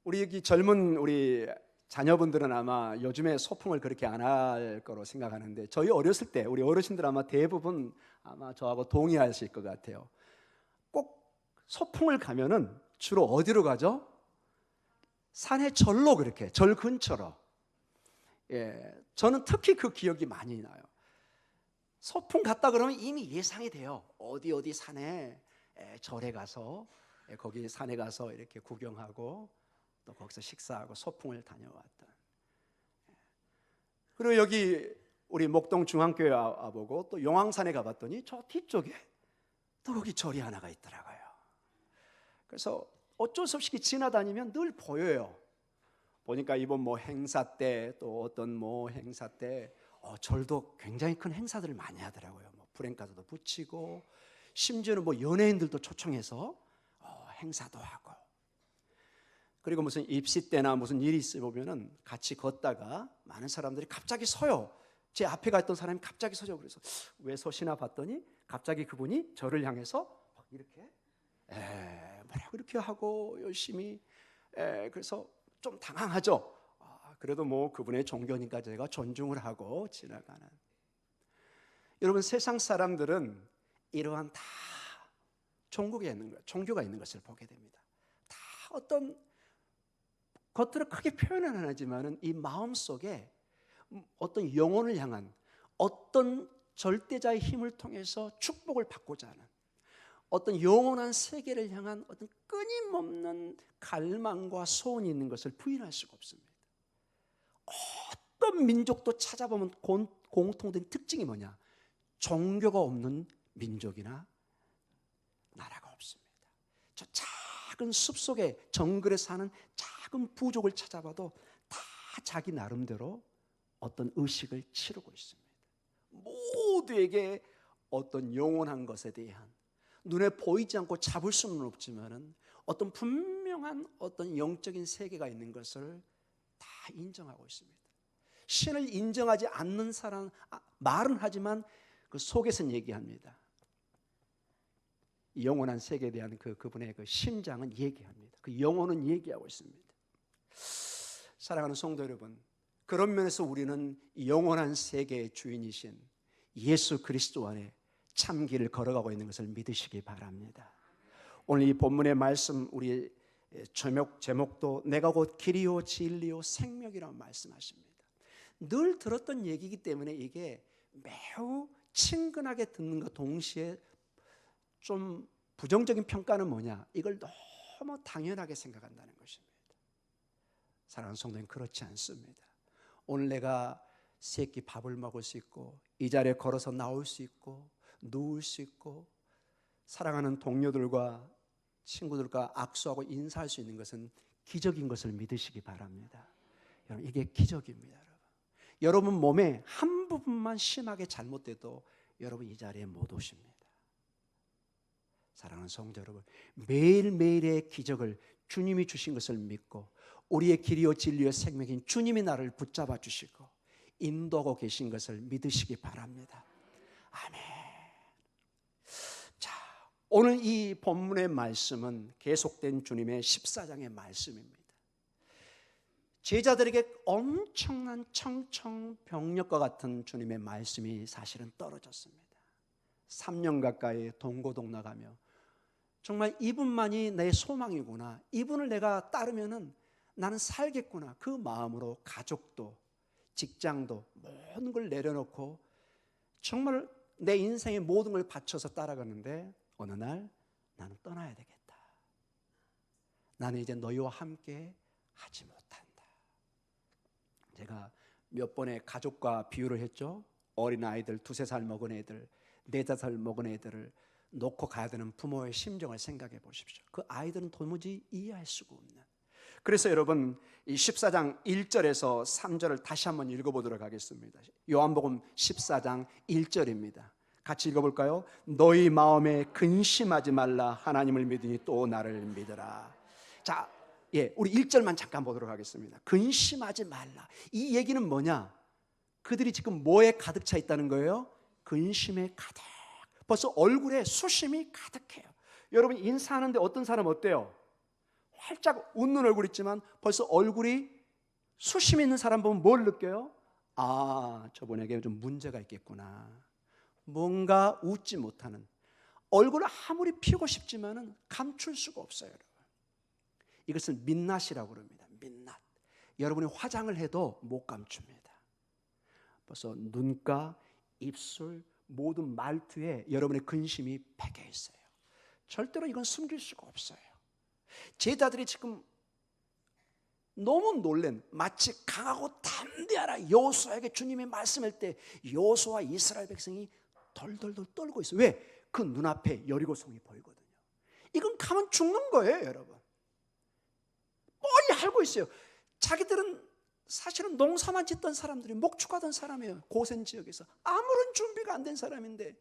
우리 여기 젊은 우리 자녀분들은 아마 요즘에 소풍을 그렇게 안 할 거로 생각하는데, 저희 어렸을 때 우리 어르신들 아마 대부분 아마 저하고 동의하실 것 같아요. 꼭 소풍을 가면은 주로 어디로 가죠? 산의 절로, 그렇게 절 근처로. 저는 특히 그 기억이 많이 나요. 소풍 갔다 그러면 이미 예상이 돼요. 어디 산에 절에 가서, 거기 산에 가서 이렇게 구경하고 또 거기서 식사하고 소풍을 다녀왔던. 그리고 여기 우리 목동 중앙교회 와보고 또 용왕산에 가봤더니 저 뒤쪽에 또 거기 절이 하나가 있더라고요. 그래서 어쩔 수 없이 지나다니면 늘 보여요. 보니까 이번 뭐 행사 때, 또 어떤 뭐 행사 때 절도 굉장히 큰 행사들을 많이 하더라고요. 뭐 브랜카드도 붙이고, 심지어는 뭐 연예인들도 초청해서 행사도 하고. 그리고 무슨 입시 때나 무슨 일이 있으면은 같이 걷다가 많은 사람들이 갑자기 서요. 제 앞에 갔던 사람이 갑자기 서죠. 그래서 왜 서시나 봤더니 갑자기 그분이 저를 향해서 이렇게 뭐라고 이렇게 하고 열심히, 그래서 좀 당황하죠. 그래도 뭐 그분의 종교니까 제가 존중을 하고 지나가는. 여러분, 세상 사람들은 이러한 다 종교가 있는 것을 보게 됩니다. 다 어떤 겉으로 크게 표현은 안 하지만은 이 마음 속에 어떤 영혼을 향한 어떤 절대자의 힘을 통해서 축복을 받고자 하는 어떤 영원한 세계를 향한 어떤 끊임없는 갈망과 소원이 있는 것을 부인할 수가 없습니다. 어떤 민족도 찾아보면 공통된 특징이 뭐냐? 종교가 없는 민족이나 나라가 없습니다. 저 작은 숲속에 정글에 사는 작은 부족을 찾아봐도 다 자기 나름대로 어떤 의식을 치르고 있습니다. 모두에게 어떤 영원한 것에 대한, 눈에 보이지 않고 잡을 수는 없지만은 어떤 분명한 어떤 영적인 세계가 있는 것을 다 인정하고 있습니다. 신을 인정하지 않는 사람 말은 하지만 그 속에서는 얘기합니다. 영원한 세계에 대한 그분의 그 심장은 얘기합니다. 그 영혼은 얘기하고 있습니다. 사랑하는 성도 여러분, 그런 면에서 우리는 영원한 세계의 주인이신 예수 그리스도 안에 참 길을 걸어가고 있는 것을 믿으시기 바랍니다. 오늘 이 본문의 말씀, 우리 제목도 내가 곧 길이요 진리요 생명이라고 말씀하십니다. 늘 들었던 얘기이기 때문에 이게 매우 친근하게 듣는과 동시에 좀 부정적인 평가는 뭐냐? 이걸 너무 당연하게 생각한다는 것입니다. 사랑하는 성도님, 그렇지 않습니다. 오늘 내가 세 끼 밥을 먹을 수 있고, 이 자리에 걸어서 나올 수 있고, 누울 수 있고, 사랑하는 동료들과 친구들과 악수하고 인사할 수 있는 것은 기적인 것을 믿으시기 바랍니다. 여러분, 이게 기적입니다. 여러분 몸에 한 부분만 심하게 잘못돼도 여러분 이 자리에 못 오십니다. 사랑하는 성도 여러분, 매일매일의 기적을 주님이 주신 것을 믿고, 우리의 길이요 진리요 생명인 주님이 나를 붙잡아 주시고 인도하고 계신 것을 믿으시기 바랍니다. 아멘. 자, 오늘 이 본문의 말씀은 계속된 주님의 14장의 말씀입니다. 제자들에게 엄청난 청청병력과 같은 주님의 말씀이 사실은 떨어졌습니다. 3년 가까이 동고동락하며 정말 이분만이 내 소망이구나, 이분을 내가 따르면은 나는 살겠구나, 그 마음으로 가족도 직장도 모든 걸 내려놓고 정말 내 인생의 모든 걸 바쳐서 따라가는데, 어느 날 나는 떠나야 되겠다. 나는 이제 너희와 함께 하지 못한다. 제가 몇 번의 가족과 비유를 했죠. 어린 아이들, 2-3살 먹은 애들, 4-5살 먹은 애들을 놓고 가야 되는 부모의 심정을 생각해 보십시오. 그 아이들은 도무지 이해할 수가 없는. 그래서 여러분, 이 14장 1절에서 3절을 다시 한번 읽어보도록 하겠습니다. 요한복음 14장 1절입니다. 같이 읽어볼까요? 너희 마음에 근심하지 말라. 하나님을 믿으니 또 나를 믿으라. 자, 우리 1절만 잠깐 보도록 하겠습니다. 근심하지 말라. 이 얘기는 뭐냐? 그들이 지금 뭐에 가득 차 있다는 거예요? 근심에 가득. 벌써 얼굴에 수심이 가득해요. 여러분, 인사하는데 어떤 사람 어때요? 활짝 웃는 얼굴 있지만 벌써 얼굴이 수심 있는 사람 보면 뭘 느껴요? 아, 저분에게 좀 문제가 있겠구나. 뭔가 웃지 못하는, 얼굴을 아무리 피우고 싶지만은 감출 수가 없어요, 여러분. 이것을 민낯이라고 그럽니다. 민낯. 여러분이 화장을 해도 못 감춥니다. 벌써 눈가, 입술, 모든 말투에 여러분의 근심이 배겨 있어요. 절대로 이건 숨길 수가 없어요. 제자들이 지금 너무 놀란, 마치 강하고 담대하라 여호수아에게 주님이 말씀할 때 여호수아 이스라엘 백성이 덜덜덜 떨고 있어요. 왜? 그 눈앞에 여리고성이 보이거든요. 이건 가면 죽는 거예요, 여러분. 뻔히 알고 있어요. 자기들은 사실은 농사만 짓던 사람들이, 목축하던 사람이에요. 고센 지역에서 아무런 준비가 안 된 사람인데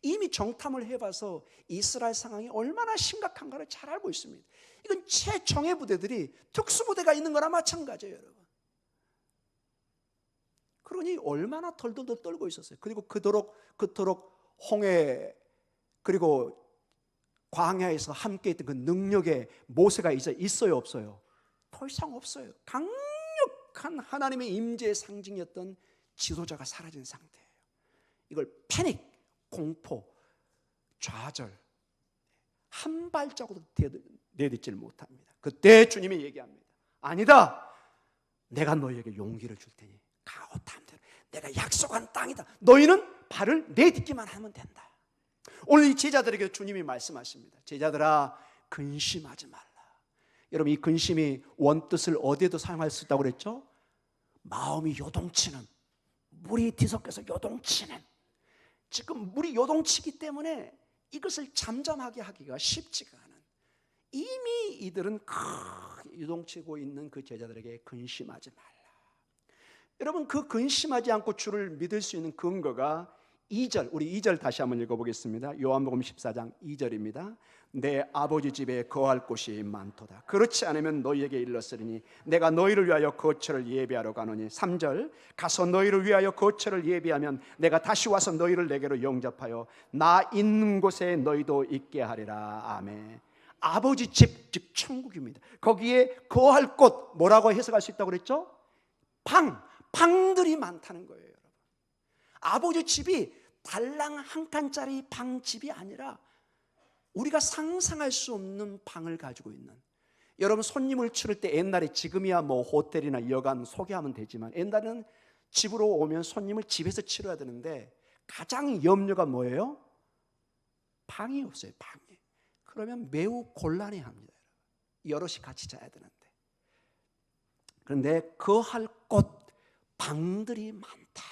이미 정탐을 해봐서 이스라엘 상황이 얼마나 심각한가를 잘 알고 있습니다. 이건 최정예 부대들이, 특수부대가 있는 거나 마찬가지예요, 여러분. 그러니 얼마나 덜덜덜 떨고 있었어요. 그리고 그토록 홍해 그리고 광야에서 함께 있던 그 능력의 모세가 이제 있어요, 없어요? 더 이상 없어요. 강력한 하나님의 임재의 상징이었던 지도자가 사라진 상태예요. 이걸 패닉, 공포, 좌절, 한 발자국도 내딛지를 못합니다. 그때 주님이 얘기합니다. 아니다, 내가 너희에게 용기를 줄 테니 가고 탐대로 내가 약속한 땅이다. 너희는 발을 내딛기만 하면 된다. 오늘 이 제자들에게 주님이 말씀하십니다. 제자들아, 근심하지 말라. 여러분, 이 근심이 원뜻을 어디에도 사용할 수 있다고 그랬죠? 마음이 요동치는, 물이 뒤섞여서 요동치는, 지금 물이 요동치기 때문에 이것을 잠잠하게 하기가 쉽지가 않은, 이미 이들은 요동치고 있는 그 제자들에게 근심하지 말라. 여러분, 그 근심하지 않고 주를 믿을 수 있는 근거가 2절, 우리 2절 다시 한번 읽어보겠습니다. 요한복음 14장 2절입니다. 내 아버지 집에 거할 곳이 많도다. 그렇지 않으면 너희에게 일렀으리니 내가 너희를 위하여 거처를 예비하러 가노니. 3절, 가서 너희를 위하여 거처를 예비하면 내가 다시 와서 너희를 내게로 영접하여 나 있는 곳에 너희도 있게 하리라. 아멘. 아버지 집, 즉 천국입니다. 거기에 거할 곳, 뭐라고 해석할 수 있다고 그랬죠? 방들이 많다는 거예요, 여러분. 아버지 집이 달랑 한 칸짜리 방집이 아니라 우리가 상상할 수 없는 방을 가지고 있는, 여러분 손님을 치를 때 옛날에, 지금이야 뭐 호텔이나 여관 소개하면 되지만 옛날에는 집으로 오면 손님을 집에서 치러야 되는데 가장 염려가 뭐예요? 방이 없어요, 방이. 그러면 매우 곤란해합니다. 여럿이 같이 자야 되는데. 그런데 거할 곳, 방들이 많다,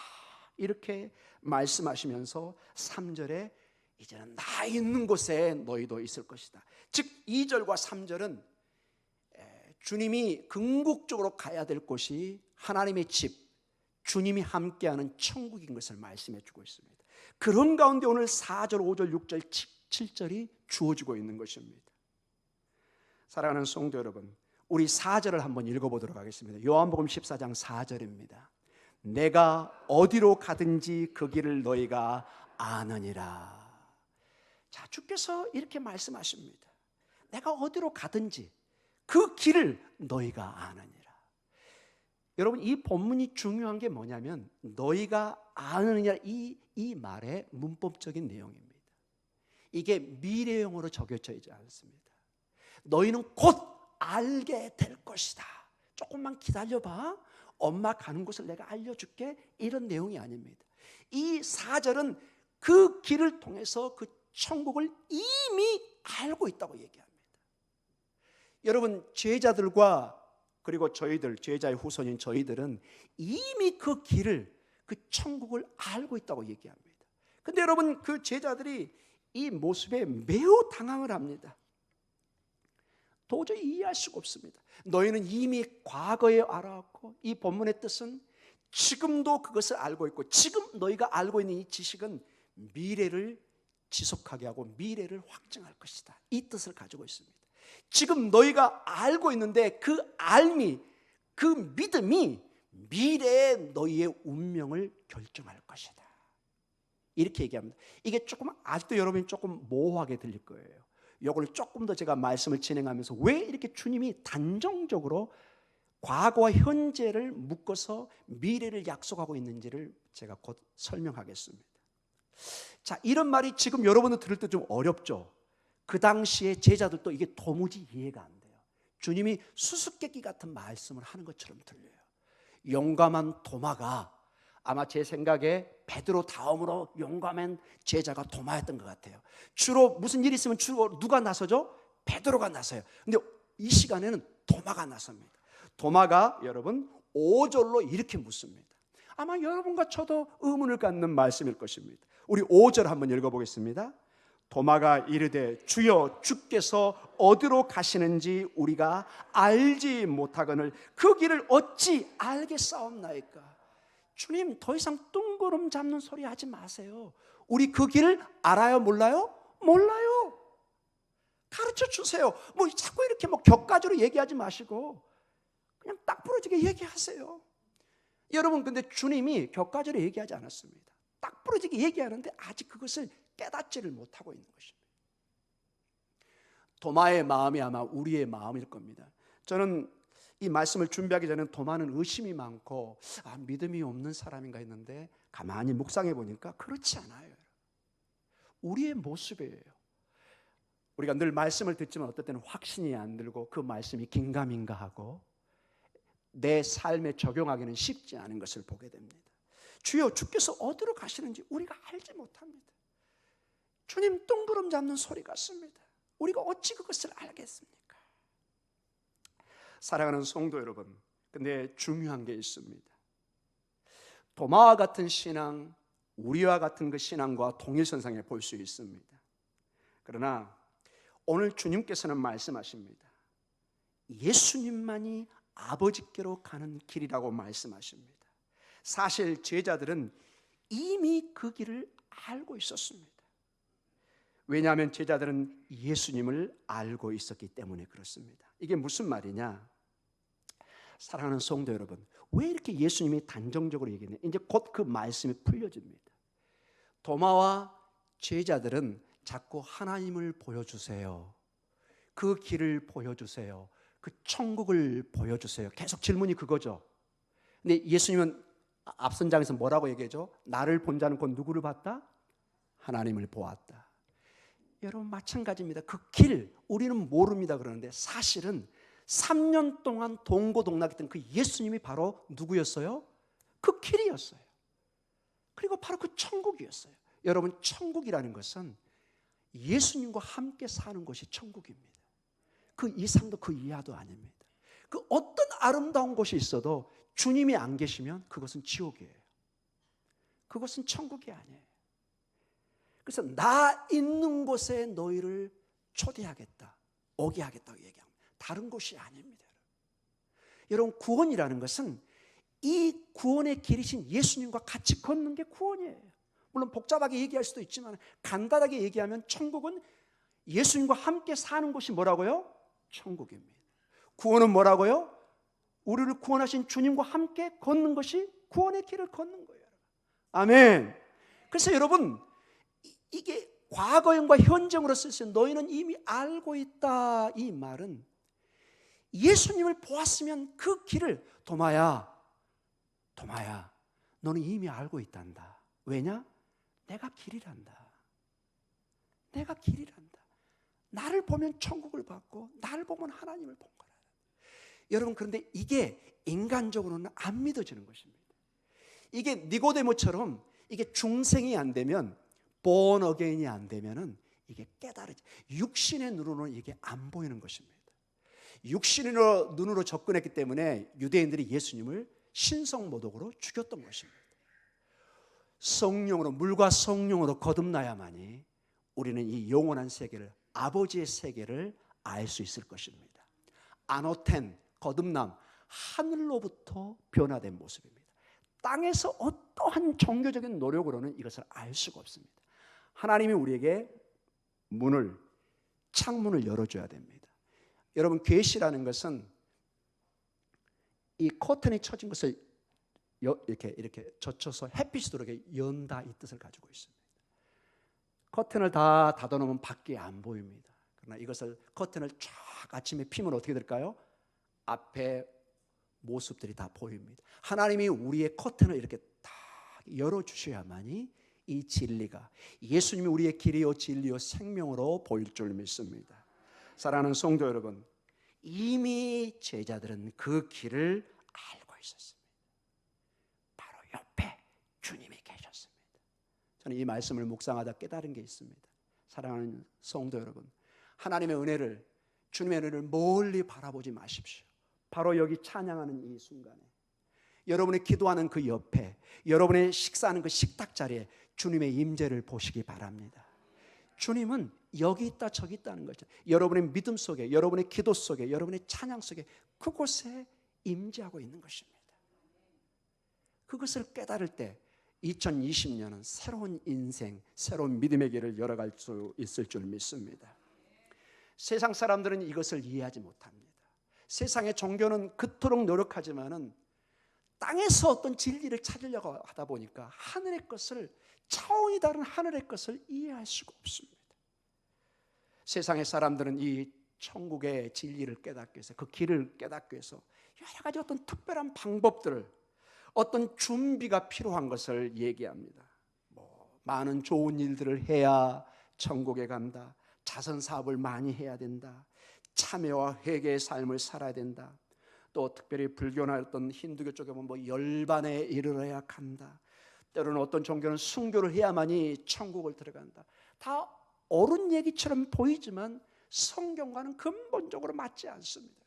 이렇게 말씀하시면서 3절에 이제는 나 있는 곳에 너희도 있을 것이다. 즉 2절과 3절은 주님이 궁극적으로 가야 될 곳이 하나님의 집, 주님이 함께하는 천국인 것을 말씀해 주고 있습니다. 그런 가운데 오늘 4절, 5절, 6절, 7절이 주어지고 있는 것입니다. 사랑하는 성도 여러분, 우리 4절을 한번 읽어보도록 하겠습니다. 요한복음 14장 4절입니다. 내가 어디로 가든지 그 길을 너희가 아느니라. 자, 주께서 이렇게 말씀하십니다. 내가 어디로 가든지 그 길을 너희가 아느니라. 여러분, 이 본문이 중요한 게 뭐냐면 너희가 아느니라, 이 말의 문법적인 내용입니다. 이게 미래형으로 적혀져 있지 않습니다. 너희는 곧 알게 될 것이다. 조금만 기다려봐. 엄마 가는 곳을 내가 알려줄게. 이런 내용이 아닙니다. 이 4절은 그 길을 통해서 그 천국을 이미 알고 있다고 얘기합니다. 여러분, 제자들과 그리고 저희들, 제자의 후손인 저희들은 이미 그 길을, 그 천국을 알고 있다고 얘기합니다. 근데 여러분, 그 제자들이 이 모습에 매우 당황을 합니다. 도저히 이해할 수가 없습니다. 너희는 이미 과거에 알아왔고, 이 본문의 뜻은 지금도 그것을 알고 있고, 지금 너희가 알고 있는 이 지식은 미래를 지속하게 하고 미래를 확증할 것이다, 이 뜻을 가지고 있습니다. 지금 너희가 알고 있는데 그 알미, 그 믿음이 미래의 너희의 운명을 결정할 것이다, 이렇게 얘기합니다. 이게 조금 아직도 여러분이 조금 모호하게 들릴 거예요. 이걸 조금 더 제가 말씀을 진행하면서 왜 이렇게 주님이 단정적으로 과거와 현재를 묶어서 미래를 약속하고 있는지를 제가 곧 설명하겠습니다. 자, 이런 말이 지금 여러분들 들을 때 좀 어렵죠. 그 당시에 제자들도 이게 도무지 이해가 안 돼요. 주님이 수수께끼 같은 말씀을 하는 것처럼 들려요. 용감한 도마가, 아마 제 생각에 베드로 다음으로 용감한 제자가 도마였던 것 같아요. 주로 무슨 일이 있으면 주로 누가 나서죠? 베드로가 나서요. 근데 이 시간에는 도마가 나섭니다. 도마가 여러분 5절로 이렇게 묻습니다. 아마 여러분과 저도 의문을 갖는 말씀일 것입니다. 우리 5절 한번 읽어보겠습니다. 도마가 이르되 주여 주께서 어디로 가시는지 우리가 알지 못하거늘 그 길을 어찌 알겠사옵나이까. 주님, 더 이상 뜬구름 잡는 소리 하지 마세요. 우리 그 길을 알아요? 몰라요? 몰라요. 가르쳐 주세요. 뭐 자꾸 이렇게 뭐 격가지로 얘기하지 마시고 그냥 딱 부러지게 얘기하세요. 여러분, 근데 주님이 격가지로 얘기하지 않았습니다. 딱 부러지게 얘기하는데 아직 그것을 깨닫지를 못하고 있는 것입니다. 도마의 마음이 아마 우리의 마음일 겁니다. 저는 이 말씀을 준비하기 전에 도마는 의심이 많고 믿음이 없는 사람인가 했는데 가만히 묵상해 보니까 그렇지 않아요. 우리의 모습이에요. 우리가 늘 말씀을 듣지만 어떨 때는 확신이 안 들고 그 말씀이 긴가민가 하고 내 삶에 적용하기는 쉽지 않은 것을 보게 됩니다. 주여 주께서 어디로 가시는지 우리가 알지 못합니다. 주님 뜬구름 잡는 소리 같습니다. 우리가 어찌 그것을 알겠습니까? 사랑하는 성도 여러분, 근데 중요한 게 있습니다. 도마와 같은 신앙, 우리와 같은 그 신앙과 동일선상에 볼 수 있습니다. 그러나 오늘 주님께서는 말씀하십니다. 예수님만이 아버지께로 가는 길이라고 말씀하십니다. 사실 제자들은 이미 그 길을 알고 있었습니다. 왜냐하면 제자들은 예수님을 알고 있었기 때문에 그렇습니다. 이게 무슨 말이냐? 사랑하는 성도 여러분, 왜 이렇게 예수님이 단정적으로 얘기했냐? 이제 곧 그 말씀이 풀려집니다. 도마와 제자들은 자꾸 하나님을 보여주세요. 그 길을 보여주세요. 그 천국을 보여주세요. 계속 질문이 그거죠. 근데 예수님은 앞선 장에서 뭐라고 얘기하죠? 나를 본 자는 곧 누구를 봤다? 하나님을 보았다. 여러분 마찬가지입니다. 그 길 우리는 모릅니다 그러는데 사실은 3년 동안 동고동락했던 그 예수님이 바로 누구였어요? 그 길이었어요. 그리고 바로 그 천국이었어요. 여러분 천국이라는 것은 예수님과 함께 사는 것이 천국입니다. 그 이상도 그 이하도 아닙니다. 그 어떤 아름다운 곳이 있어도 주님이 안 계시면 그것은 지옥이에요. 그것은 천국이 아니에요. 그래서 나 있는 곳에 너희를 초대하겠다, 오게 하겠다고 얘기합니다. 다른 곳이 아닙니다. 여러분 구원이라는 것은 이 구원의 길이신 예수님과 같이 걷는 게 구원이에요. 물론 복잡하게 얘기할 수도 있지만 간단하게 얘기하면 천국은 예수님과 함께 사는 곳이 뭐라고요? 천국입니다. 구원은 뭐라고요? 우리를 구원하신 주님과 함께 걷는 것이 구원의 길을 걷는 거예요. 아멘. 그래서 여러분 이게 과거형과 현재형으로 쓰신 너희는 이미 알고 있다 이 말은 예수님을 보았으면 그 길을 도마야 너는 이미 알고 있단다. 왜냐? 내가 길이란다. 내가 길이란다. 나를 보면 천국을 받고 나를 보면 하나님을 본 거라. 여러분 그런데 이게 인간적으로는 안 믿어지는 것입니다. 이게 니고데모처럼 이게 중생이 안 되면 born again이 안 되면은 이게 깨달아지. 육신의 눈으로는 이게 안 보이는 것입니다. 육신의 눈으로 접근했기 때문에 유대인들이 예수님을 신성모독으로 죽였던 것입니다. 성령으로 물과 성령으로 거듭나야만이 우리는 이 영원한 세계를 아버지의 세계를 알 수 있을 것입니다. 아노텐 거듭남 하늘로부터 변화된 모습입니다. 땅에서 어떠한 종교적인 노력으로는 이것을 알 수가 없습니다. 하나님이 우리에게 창문을 열어줘야 됩니다. 여러분 계시라는 것은 이 커튼이 쳐진 것을 이렇게 젖혀서 햇빛이 들어오게 연다 이 뜻을 가지고 있습니다. 커튼을 다 닫아놓으면 밖이 안 보입니다. 그러나 이것을 커튼을 쫙 아침에 피면 어떻게 될까요? 앞에 모습들이 다 보입니다. 하나님이 우리의 커튼을 이렇게 딱 열어주셔야만이 이 진리가 예수님이 우리의 길이요 진리요 생명으로 보일 줄 믿습니다. 사랑하는 성도 여러분, 이미 제자들은 그 길을 알고 있었습니다. 바로 옆에 주님이 계셨습니다. 저는 이 말씀을 묵상하다 깨달은 게 있습니다. 사랑하는 성도 여러분, 하나님의 은혜를, 주님의 은혜를 멀리 바라보지 마십시오. 바로 여기 찬양하는 이 순간에, 여러분의 기도하는 그 옆에, 여러분의 식사하는 그 식탁 자리에 주님의 임재를 보시기 바랍니다. 주님은 여기 있다 저기 있다는 거죠. 여러분의 믿음 속에, 여러분의 기도 속에, 여러분의 찬양 속에 그곳에 임재하고 있는 것입니다. 그것을 깨달을 때 2020년은 새로운 인생, 새로운 믿음의 길을 열어갈 수 있을 줄 믿습니다. 세상 사람들은 이것을 이해하지 못합니다. 세상의 종교는 그토록 노력하지만은 땅에서 어떤 진리를 찾으려고 하다 보니까 하늘의 것을, 차원이 다른 하늘의 것을 이해할 수가 없습니다. 세상의 사람들은 이 천국의 진리를 깨닫기 위해서, 그 길을 깨닫기 위해서 여러 가지 어떤 특별한 방법들을, 어떤 준비가 필요한 것을 얘기합니다. 많은 좋은 일들을 해야 천국에 간다. 자선 사업을 많이 해야 된다. 참회와 회개의 삶을 살아야 된다. 또 특별히 불교나 어떤 힌두교 쪽에 보면 열반에 이르러야 한다. 때로는 어떤 종교는 순교를 해야만이 천국을 들어간다. 다 옳은 얘기처럼 보이지만 성경과는 근본적으로 맞지 않습니다.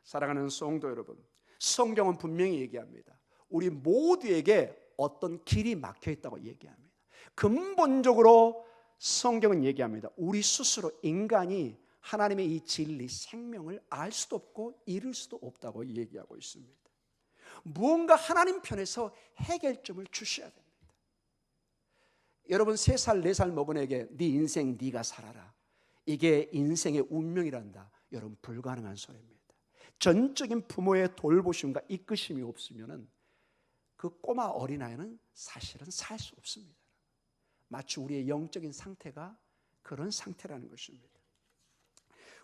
사랑하는 성도 여러분, 성경은 분명히 얘기합니다. 우리 모두에게 어떤 길이 막혀 있다고 얘기합니다. 근본적으로 성경은 얘기합니다. 우리 스스로 인간이 하나님의 이 진리, 생명을 알 수도 없고 이룰 수도 없다고 얘기하고 있습니다. 무언가 하나님 편에서 해결점을 주셔야 됩니다. 여러분 3살, 4살 먹은 애에게 네 인생 네가 살아라, 이게 인생의 운명이란다. 여러분 불가능한 소리입니다. 전적인 부모의 돌보심과 이끄심이 없으면 그 꼬마 어린아이는 사실은 살 수 없습니다. 마치 우리의 영적인 상태가 그런 상태라는 것입니다.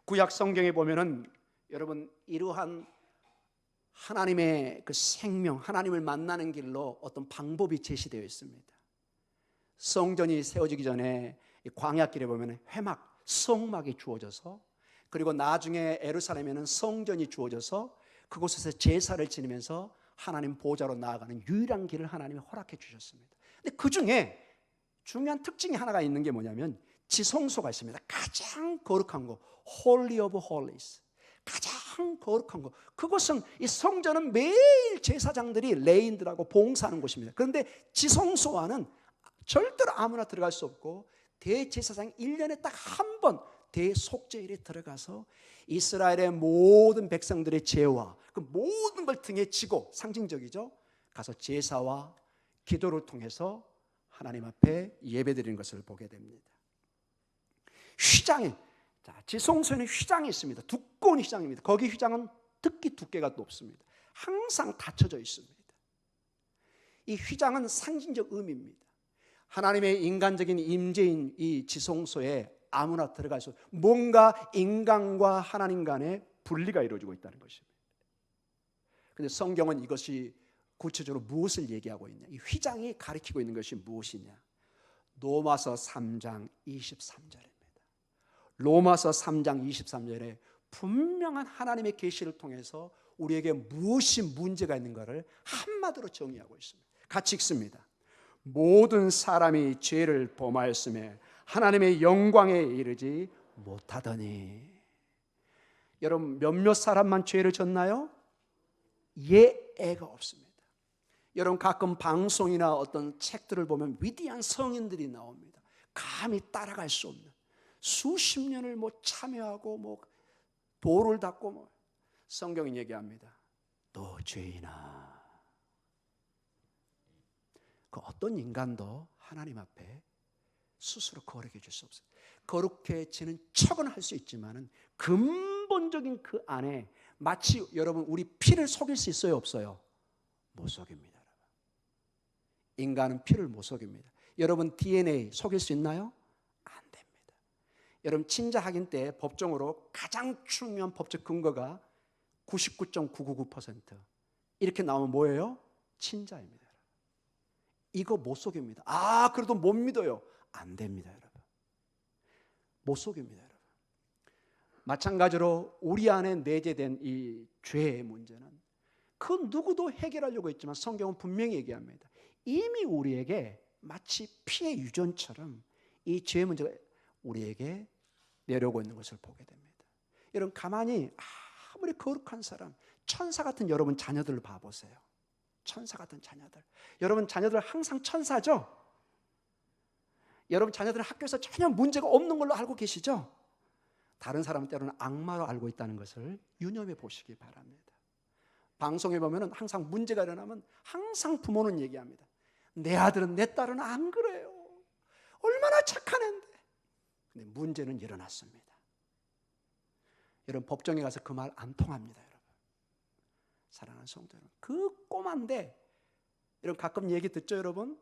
구약 성경에 보면은 여러분 이러한 하나님의 그 생명, 하나님을 만나는 길로 어떤 방법이 제시되어 있습니다. 성전이 세워지기 전에 광야길에 보면 회막, 성막이 주어져서, 그리고 나중에 예루살렘에는 성전이 주어져서 그곳에서 제사를 지내면서 하나님 보좌로 나아가는 유일한 길을 하나님이 허락해 주셨습니다. 근데 그 중에 중요한 특징이 하나가 있는 게 뭐냐면 지성소가 있습니다. 가장 거룩한 곳, Holy of Holies, 가장 거룩한 곳. 그곳은, 이 성전은 매일 제사장들이 레인들하고 봉사하는 곳입니다. 그런데 지성소와는 절대로 아무나 들어갈 수 없고 대제사장이 1년에 딱 한 번 대속죄일에 들어가서 이스라엘의 모든 백성들의 죄와 그 모든 걸 등에 지고, 상징적이죠, 가서 제사와 기도를 통해서 하나님 앞에 예배드리는 것을 보게 됩니다. 휘장에, 지성소에는 휘장이 있습니다. 두꺼운 휘장입니다. 거기 휘장은 특히 두께가 높습니다. 항상 닫혀져 있습니다. 이 휘장은 상징적 의미입니다. 하나님의 인간적인 임재인 이 지성소에 아무나 들어갈 수 없어요. 뭔가 인간과 하나님 간의 분리가 이루어지고 있다는 것입니다. 그런데 성경은 이것이 구체적으로 무엇을 얘기하고 있냐, 이 휘장이 가리키고 있는 것이 무엇이냐, 로마서 3장 23절입니다. 로마서 3장 23절에 분명한 하나님의 계시를 통해서 우리에게 무엇이 문제가 있는가를 한마디로 정의하고 있습니다. 같이 읽습니다. 모든 사람이 죄를 범하였으며 하나님의 영광에 이르지 못하더니. 여러분 몇몇 사람만 죄를 졌나요? 예외가 없습니다. 여러분 가끔 방송이나 어떤 책들을 보면 위대한 성인들이 나옵니다. 감히 따라갈 수 없는, 수십 년을 참여하고 도를 닦고 성경이 얘기합니다. 너 죄인아. 그 어떤 인간도 하나님 앞에 스스로 거룩해질 수 없어요. 거룩해지는 척은 할 수 있지만은 근본적인 그 안에, 마치 여러분 우리 피를 속일 수 있어요, 없어요? 못 속입니다. 인간은 피를 못 속입니다. 여러분 DNA 속일 수 있나요? 안 됩니다. 여러분 친자 확인 때 법정으로 가장 중요한 법적 근거가 99.999% 이렇게 나오면 뭐예요? 친자입니다. 이거 못 속입니다. 그래도 못 믿어요. 안 됩니다, 여러분. 못 속입니다, 여러분. 마찬가지로 우리 안에 내재된 이 죄의 문제는 그 누구도 해결하려고 했지만 성경은 분명히 얘기합니다. 이미 우리에게 마치 피해 유전처럼 이 죄의 문제가 우리에게 내려오고 있는 것을 보게 됩니다. 여러분 가만히 아무리 거룩한 사람, 천사 같은 여러분 자녀들을 봐보세요. 천사 같은 자녀들. 여러분 자녀들 항상 천사죠? 여러분 자녀들은 학교에서 전혀 문제가 없는 걸로 알고 계시죠? 다른 사람은 때로는 악마로 알고 있다는 것을 유념해 보시기 바랍니다. 방송에 보면 항상 문제가 일어나면 항상 부모는 얘기합니다. 내 아들은 내 딸은 안 그래요. 얼마나 착한 애인데. 근데 문제는 일어났습니다. 여러분 법정에 가서 그 말 안 통합니다. 여러분 사랑하는 성도 여러분, 그 꼬마인데 여러분 가끔 얘기 듣죠 여러분?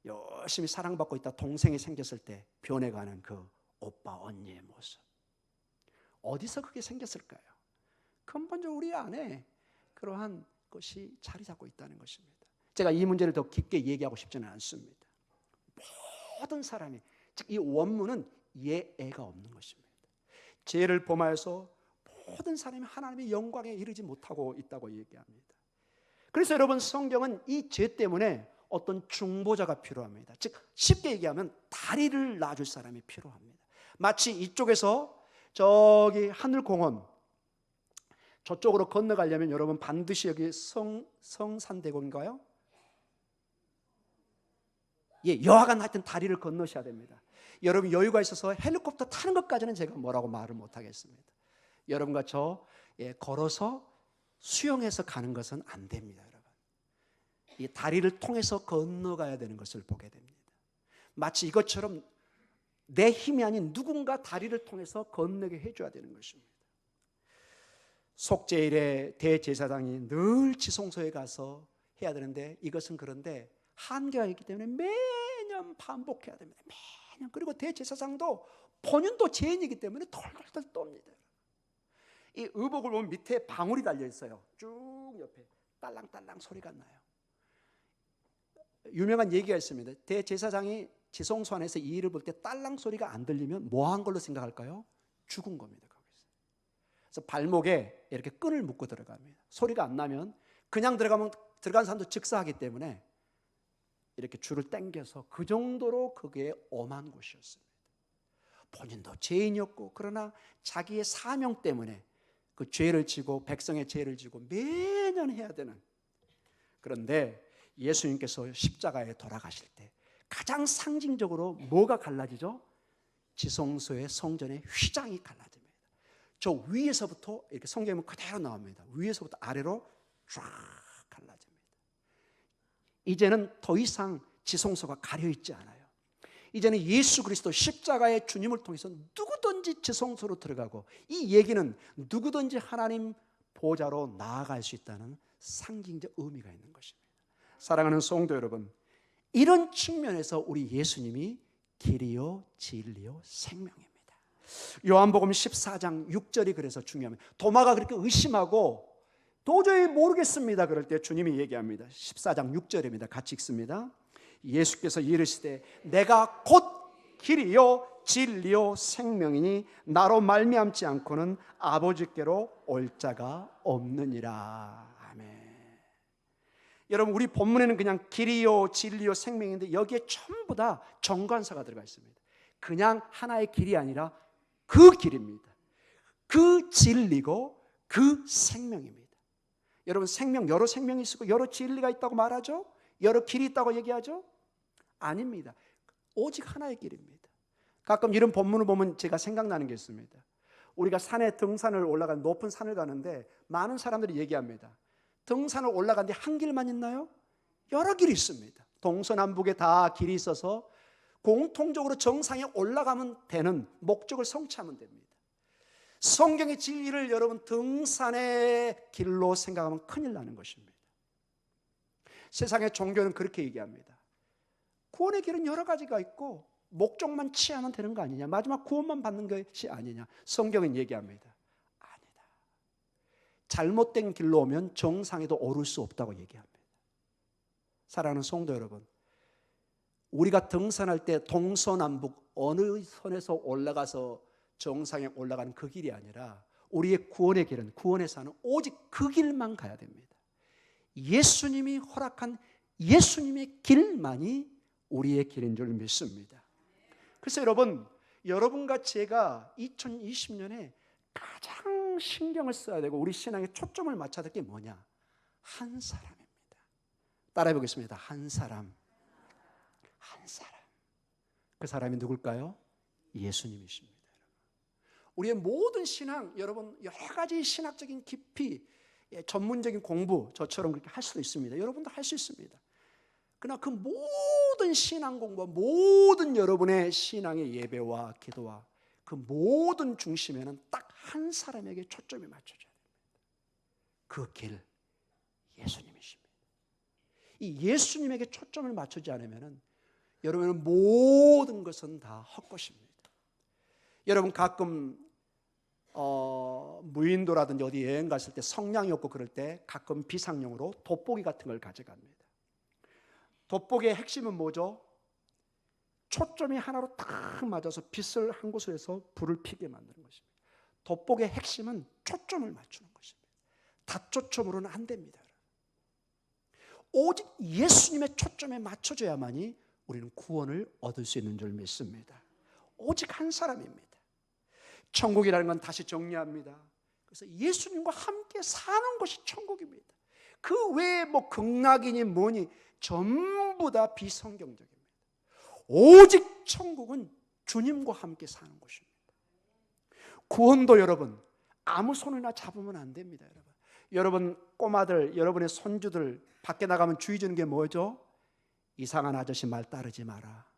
열심히 사랑받고 있다 동생이 생겼을 때 변해가는 그 오빠 언니의 모습. 어디서 그게 생겼을까요? 근본적으로 우리 안에 그러한 것이 자리 잡고 있다는 것입니다. 제가 이 문제를 더 깊게 얘기하고 싶지는 않습니다. 모든 사람이, 즉 이 원문은 예애가 없는 것입니다. 죄를 범하여서 모든 사람이 하나님의 영광에 이르지 못하고 있다고 얘기합니다. 그래서 여러분 성경은 이 죄 때문에 어떤 중보자가 필요합니다. 즉 쉽게 얘기하면 다리를 놔줄 사람이 필요합니다. 마치 이쪽에서 저기 하늘공원 저쪽으로 건너가려면 여러분 반드시 여기 성산대공인가요? 여하간 하여튼 다리를 건너셔야 됩니다. 여러분 여유가 있어서 헬리콥터 타는 것까지는 제가 뭐라고 말을 못하겠습니다. 여러분과 저 걸어서 수영해서 가는 것은 안 됩니다. 여러분 이 다리를 통해서 건너가야 되는 것을 보게 됩니다. 마치 이것처럼 내 힘이 아닌 누군가 다리를 통해서 건너게 해줘야 되는 것입니다. 속죄일에 대제사장이 늘 지성소에 가서 해야 되는데 이것은 그런데 한계가 있기 때문에 매년 반복해야 됩니다. 매년. 그리고 대제사장도 본인도 죄인이기 때문에 덜덜덜 떱니다. 이 의복을 보면 밑에 방울이 달려 있어요. 쭉 옆에 딸랑딸랑 소리가 나요. 유명한 얘기가 있습니다. 대제사장이 지성소 안에서 이 일을 볼 때 딸랑 소리가 안 들리면 뭐 한 걸로 생각할까요? 죽은 겁니다. 거기서. 그래서 발목에 이렇게 끈을 묶고 들어갑니다. 소리가 안 나면 그냥 들어간 사람도 즉사하기 때문에 이렇게 줄을 당겨서 그 정도로 그게 엄한 곳이었습니다. 본인도 죄인이었고 그러나 자기의 사명 때문에 그 죄를 지고 백성의 죄를 지고 매년 해야 되는. 그런데 예수님께서 십자가에 돌아가실 때 가장 상징적으로 뭐가 갈라지죠? 지성소의 성전의 휘장이 갈라집니다. 저 위에서부터 이렇게 성경은 그대로 나옵니다. 위에서부터 아래로 쫙 갈라집니다. 이제는 더 이상 지성소가 가려있지 않아요. 이제는 예수 그리스도 십자가의 주님을 통해서 누구든지 지성소로 들어가고 이 얘기는 누구든지 하나님 보좌로 나아갈 수 있다는 상징적 의미가 있는 것입니다. 사랑하는 성도 여러분, 이런 측면에서 우리 예수님이 길이요 진리요 생명입니다. 요한복음 14장 6절이 그래서 중요합니다. 도마가 그렇게 의심하고 도저히 모르겠습니다. 그럴 때 주님이 얘기합니다. 14장 6절입니다. 같이 읽습니다. 예수께서 이르시되 내가 곧 길이요 진리요 생명이니 나로 말미암지 않고는 아버지께로 올 자가 없느니라. 아멘. 여러분 우리 본문에는 그냥 길이요 진리요 생명인데 여기에 전부 다 정관사가 들어가 있습니다. 그냥 하나의 길이 아니라 그 길입니다. 그 진리고 그 생명입니다. 여러분 생명 여러 생명이 있고 여러 진리가 있다고 말하죠? 여러 길이 있다고 얘기하죠? 아닙니다. 오직 하나의 길입니다. 가끔 이런 본문을 보면 제가 생각나는 게 있습니다. 우리가 산에 등산을 올라간 높은 산을 가는데 많은 사람들이 얘기합니다. 등산을 올라가는데 한 길만 있나요? 여러 길이 있습니다. 동서남북에 다 길이 있어서 공통적으로 정상에 올라가면 되는 목적을 성취하면 됩니다. 성경의 진리를 여러분 등산의 길로 생각하면 큰일 나는 것입니다. 세상의 종교는 그렇게 얘기합니다. 구원의 길은 여러 가지가 있고 목적만 취하면 되는 거 아니냐? 마지막 구원만 받는 것이 아니냐? 성경은 얘기합니다. 아니다. 잘못된 길로 오면 정상에도 오를 수 없다고 얘기합니다. 사랑하는 성도 여러분, 우리가 등산할 때 동서남북 어느 선에서 올라가서 정상에 올라가는 그 길이 아니라 우리의 구원의 길은, 구원의 산은 오직 그 길만 가야 됩니다. 예수님이 허락한 예수님의 길만이 우리의 길인 줄 믿습니다. 그래서 여러분과 제가 2020년에 가장 신경을 써야 되고 우리 신앙에 초점을 맞춰야 될 게 뭐냐? 한 사람입니다. 따라해 보겠습니다. 한 사람. 한 사람. 그 사람이 누굴까요? 예수님이십니다. 우리의 모든 신앙, 여러분 여러 가지 신학적인 깊이, 전문적인 공부 저처럼 그렇게 할 수도 있습니다. 여러분도 할 수 있습니다. 그러나 그 모든 신앙 공부와 모든 여러분의 신앙의 예배와 기도와 그 모든 중심에는 딱 한 사람에게 초점이 맞춰져야 됩니다. 그 길, 예수님이십니다. 이 예수님에게 초점을 맞추지 않으면 여러분의 모든 것은 다 헛것입니다. 여러분 가끔 무인도라든지 어디 여행 갔을 때 성냥이 없고 그럴 때 가끔 비상용으로 돋보기 같은 걸 가져갑니다. 돋보기의 핵심은 뭐죠? 초점이 하나로 딱 맞아서 빛을 한 곳에서 불을 피게 만드는 것입니다. 돋보기의 핵심은 초점을 맞추는 것입니다. 다초점으로는 안 됩니다. 오직 예수님의 초점에 맞춰줘야만이 우리는 구원을 얻을 수 있는 줄 믿습니다. 오직 한 사람입니다. 천국이라는 건 다시 정리합니다. 그래서 예수님과 함께 사는 것이 천국입니다. 그 외에 뭐 극락이니 뭐니 전부 다 비성경적입니다. 오직 천국은 주님과 함께 사는 것입니다. 구원도 여러분 아무 손이나 잡으면 안 됩니다. 여러분 꼬마들, 여러분의 손주들 밖에 나가면 주의 주는 게 뭐죠? 이상한 아저씨 말 따르지 마라.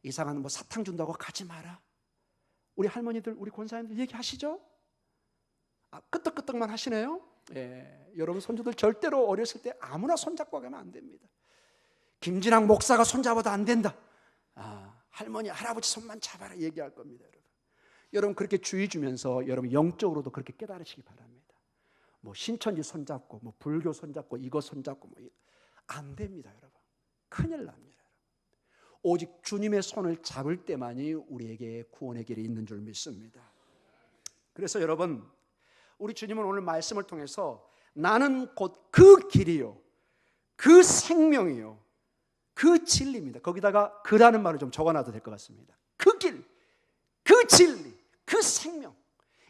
이상한 뭐 사탕 준다고 가지 마라. 우리 할머니들, 우리 권사님들 얘기하시죠? 끄떡끄떡만 하시네요. 여러분 손주들 절대로 어렸을 때 아무나 손잡고 가면 안 됩니다. 김진학 목사가 손잡아도 안 된다. 할머니, 할아버지 손만 잡아라 얘기할 겁니다. 여러분 그렇게 주의 주면서 여러분 영적으로도 그렇게 깨달으시기 바랍니다. 뭐 신천지 손잡고 뭐 불교 손잡고 이거 손잡고 뭐 안 됩니다, 여러분. 큰일 납니다. 오직 주님의 손을 잡을 때만이 우리에게 구원의 길이 있는 줄 믿습니다. 그래서 여러분, 우리 주님은 오늘 말씀을 통해서 나는 곧 그 길이요, 그 생명이요, 그 진리입니다. 거기다가 그라는 말을 좀 적어놔도 될 것 같습니다. 그 길, 그 진리, 그 생명.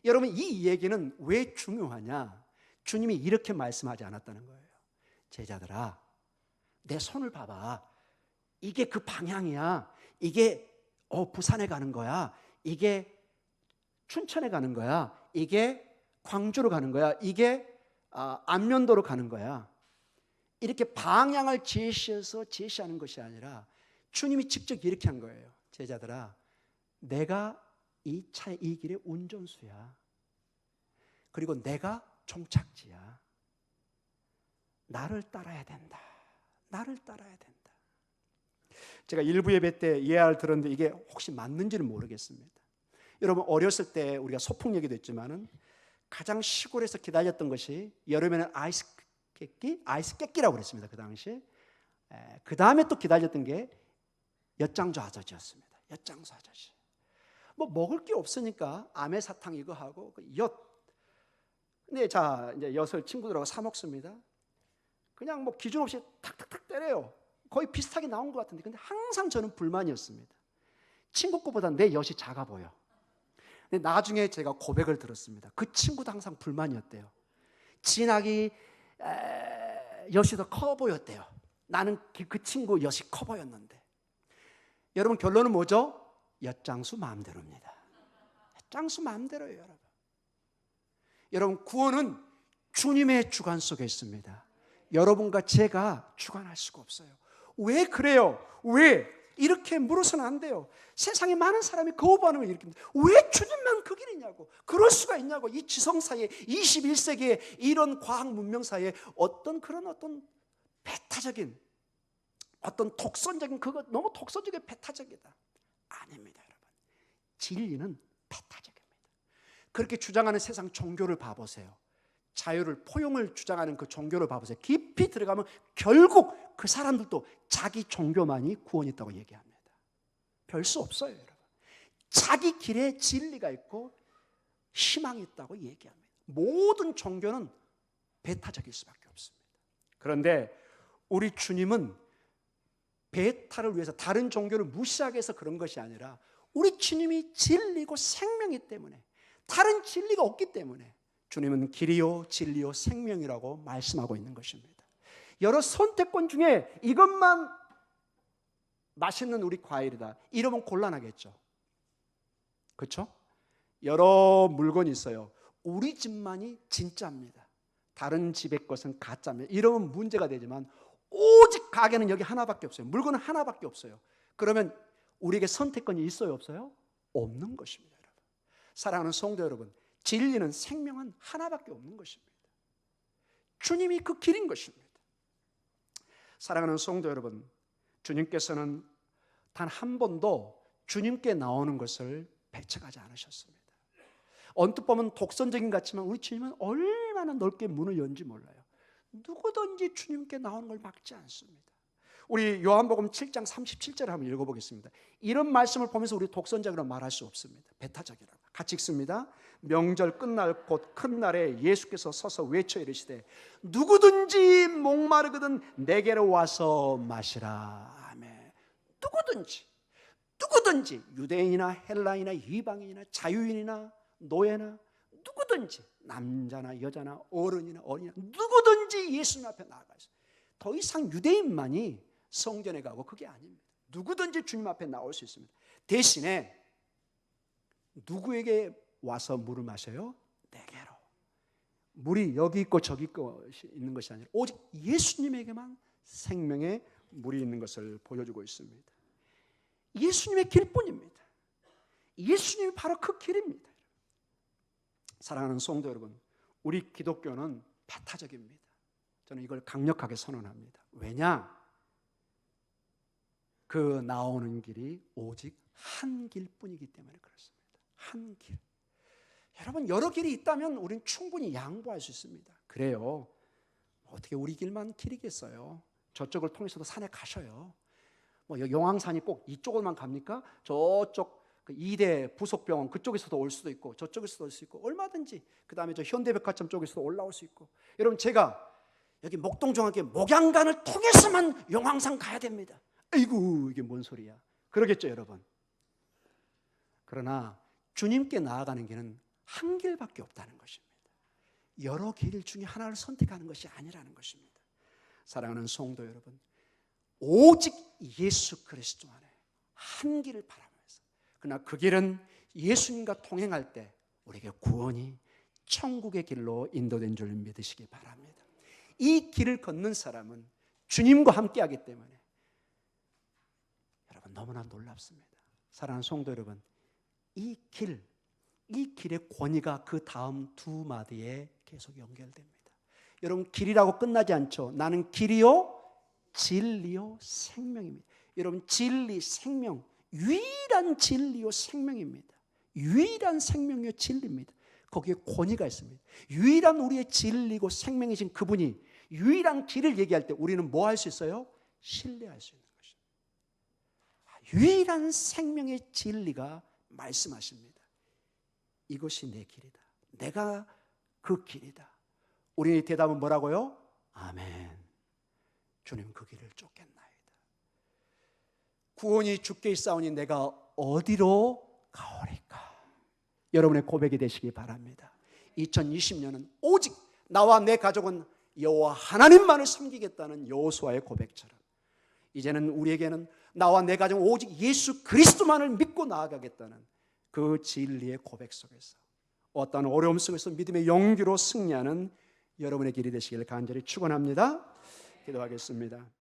여러분 이 얘기는 왜 중요하냐? 주님이 이렇게 말씀하지 않았다는 거예요. 제자들아, 내 손을 봐봐. 이게 그 방향이야. 이게 부산에 가는 거야. 이게 춘천에 가는 거야. 이게 광주로 가는 거야. 이게 안면도로 가는 거야. 이렇게 방향을 제시하는 것이 아니라 주님이 직접 이렇게 한 거예요. 제자들아, 내가 이 길의 운전수야. 그리고 내가 종착지야. 나를 따라야 된다. 나를 따라야 된다. 제가 일부 예배 때 예화를 들었는데 이게 혹시 맞는지는 모르겠습니다. 여러분 어렸을 때 우리가 소풍 얘기도 했지만은 가장 시골에서 기다렸던 것이 여름에는 아이스 깨끼라고 그랬습니다. 그 당시에. 그 다음에 또 기다렸던 게 엿장수 아저씨였습니다. 엿장수 아저씨. 뭐 먹을 게 없으니까 아메사탕 이거 하고 엿. 근데 자 이제 엿을 친구들하고 사 먹습니다. 그냥 뭐 기준 없이 탁탁탁 때려요. 거의 비슷하게 나온 것 같은데, 근데 항상 저는 불만이었습니다. 친구 거보다 내 엿이 작아 보여. 근데 나중에 제가 고백을 들었습니다. 그 친구도 항상 불만이었대요. 진학이 엿이 더 커 보였대요. 나는 그 친구 엿이 커 보였는데. 여러분 결론은 뭐죠? 엿장수 마음대로입니다. 엿장수 마음대로예요, 여러분. 여러분 구원은 주님의 주관 속에 있습니다. 여러분과 제가 주관할 수가 없어요. 왜 그래요? 왜? 이렇게 물어서는 안 돼요. 세상에 많은 사람이 거부 반응을 일으킵니다. 왜 주님만 그 길이냐고. 그럴 수가 있냐고. 이 지성사에 21세기에 이런 과학 문명사에 어떤 배타적인 어떤 독선적인 그거 너무 독선적인 배타적이다. 아닙니다, 여러분. 진리는 배타적입니다. 그렇게 주장하는 세상 종교를 봐보세요. 자유를, 포용을 주장하는 그 종교를 봐보세요. 깊이 들어가면 결국 그 사람들도 자기 종교만이 구원이 있다고 얘기합니다. 별 수 없어요, 여러분. 자기 길에 진리가 있고 희망이 있다고 얘기합니다. 모든 종교는 배타적일 수밖에 없습니다. 그런데 우리 주님은 배타를 위해서 다른 종교를 무시하게 해서 그런 것이 아니라 우리 주님이 진리고 생명이기 때문에, 다른 진리가 없기 때문에 주님은 길이요 진리요 생명이라고 말씀하고 있는 것입니다. 여러 선택권 중에 이것만 맛있는 우리 과일이다 이러면 곤란하겠죠. 그렇죠? 여러 물건이 있어요. 우리 집만이 진짜입니다. 다른 집의 것은 가짜입니다. 이러면 문제가 되지만 오직 가게는 여기 하나밖에 없어요. 물건은 하나밖에 없어요. 그러면 우리에게 선택권이 있어요, 없어요? 없는 것입니다, 여러분. 사랑하는 성도 여러분, 진리는 생명은 하나밖에 없는 것입니다. 주님이 그 길인 것입니다. 사랑하는 성도 여러분, 주님께서는 단 한 번도 주님께 나오는 것을 배척하지 않으셨습니다. 언뜻 보면 독선적인 것 같지만 우리 주님은 얼마나 넓게 문을 연지 몰라요. 누구든지 주님께 나오는 걸 막지 않습니다. 우리 요한복음 7장 37절을 한번 읽어보겠습니다. 이런 말씀을 보면서 우리 독선적이라고 말할 수 없습니다. 배타적이라고. 같이 읽습니다. 명절 끝날 곧 큰 날에 예수께서 서서 외쳐 이르시되 누구든지 목마르거든 내게로 와서 마시라. 아멘. 누구든지 유대인이나 헬라인이나 이방인이나 자유인이나 노예나 누구든지 남자나 여자나 어른이나 어린이나 누구든지 예수님 앞에 나아가서 더 이상 유대인만이 성전에 가고 그게 아닙니다. 누구든지 주님 앞에 나올 수 있습니다. 대신에 누구에게 와서 물을 마셔요? 내게로. 물이 여기 있고 저기 있는 것이 아니라 오직 예수님에게만 생명의 물이 있는 것을 보여주고 있습니다. 예수님의 길뿐입니다. 예수님이 바로 그 길입니다. 사랑하는 성도 여러분, 우리 기독교는 배타적입니다. 저는 이걸 강력하게 선언합니다. 왜냐? 그 나오는 길이 오직 한 길뿐이기 때문에 그렇습니다. 한 길. 여러분, 여러 길이 있다면 우리는 충분히 양보할 수 있습니다. 그래요. 어떻게 우리 길만 길이겠어요? 저쪽을 통해서도 산에 가셔요. 뭐 용왕산이 꼭 이쪽으로만 갑니까? 저쪽 그 2대 부속병원 그쪽에서도 올 수도 있고 저쪽에서도 올 수 있고 얼마든지 그 다음에 저 현대백화점 쪽에서도 올라올 수 있고. 여러분, 제가 여기 목동중앙교회 목양간을 통해서만 용왕산 가야 됩니다. 아이고 이게 뭔 소리야. 그러겠죠, 여러분. 그러나 주님께 나아가는 길은 한 길밖에 없다는 것입니다. 여러 길 중에 하나를 선택하는 것이 아니라는 것입니다. 사랑하는 성도 여러분, 오직 예수 그리스도 안에 한 길을 바라면서, 그러나 그 길은 예수님과 동행할 때 우리에게 구원이 천국의 길로 인도된 줄 믿으시기 바랍니다. 이 길을 걷는 사람은 주님과 함께하기 때문에 여러분 너무나 놀랍습니다. 사랑하는 성도 여러분, 이 길의 권위가 그 다음 두 마디에 계속 연결됩니다. 여러분, 길이라고 끝나지 않죠. 나는 길이요 진리요 생명입니다. 여러분, 진리, 생명, 유일한 진리요 생명입니다. 유일한 생명이요 진리입니다. 거기에 권위가 있습니다. 유일한 우리의 진리고 생명이신 그분이 유일한 길을 얘기할 때 우리는 뭐 할 수 있어요? 신뢰할 수 있는 것입니다. 유일한 생명의 진리가 말씀하십니다. 이것이 내 길이다. 내가 그 길이다. 우리의 대답은 뭐라고요? 아멘. 주님 그 길을 쫓겠나이다. 구원이 주께 있사오니 내가 어디로 가오리까? 여러분의 고백이 되시기 바랍니다. 2020년은 오직 나와 내 가족은 여호와 하나님만을 섬기겠다는 여호수아의 고백처럼 이제는 우리에게는 나와 내 가족은 오직 예수 그리스도만을 믿고 나아가겠다는 그 진리의 고백 속에서 어떤 어려움 속에서 믿음의 용기로 승리하는 여러분의 길이 되시기를 간절히 축원합니다. 기도하겠습니다.